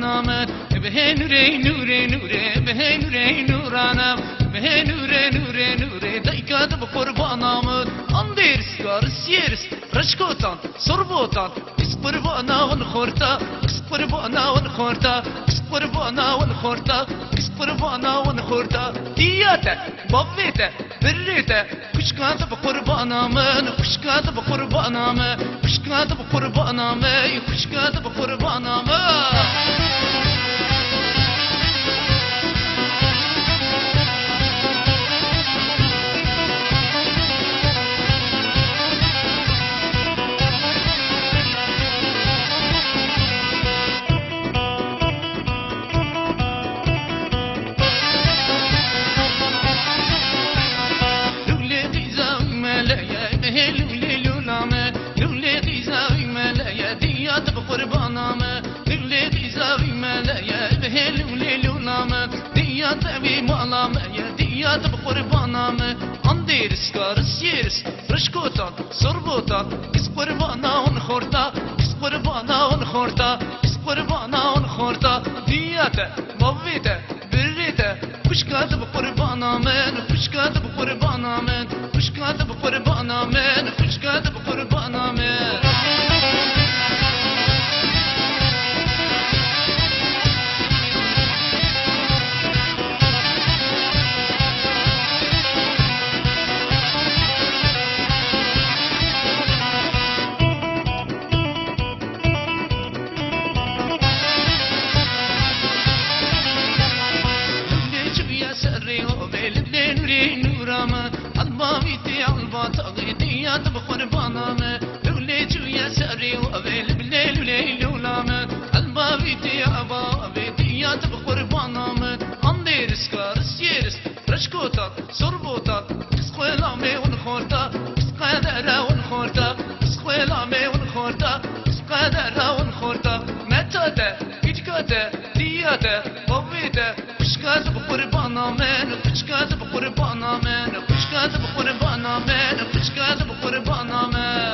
بقربانامد به نوره نوره نوره به نوره نورانم به نوره نوره نوره دایکات بقربانامد اندر سکار سیرس رشکوتان سربوتان کس قربانا ون خورتا کس قربانا ون خورتا کس قربانا ون خورتا کس قربانا ون خورتا دیاته بابیته بریته کشکات بقربانامد کشکات بقربانامد کشکات بقربانامد کشکات بقربانامد دیات بقربانامه اندر سکار سیرس رشکوتان سربوتان کس قربانا ون خورتا کس قربانا ون خورتا کس قربانا ون خورتا دیات بابیته بریته کشکات بقربانامه کشکات بقربانامه کشکات بقربانامه کشکات بقربانامه دیات بقربانامه لولي جويا سري وابل بالليل وليل ولامه البابيتي ابا دیات بقربانامه اندر سكار سيرس رشكوتا سربوتا اسقلامي ونخورتا اسقدرا ونخورتا اسقلامي ونخورتا اسقدرا ونخورتا متاته اجكاته دیاته بابيته كشكات بقربانامه كشكات بقربانامه كشكات بقربانامه كشكات بقربانامه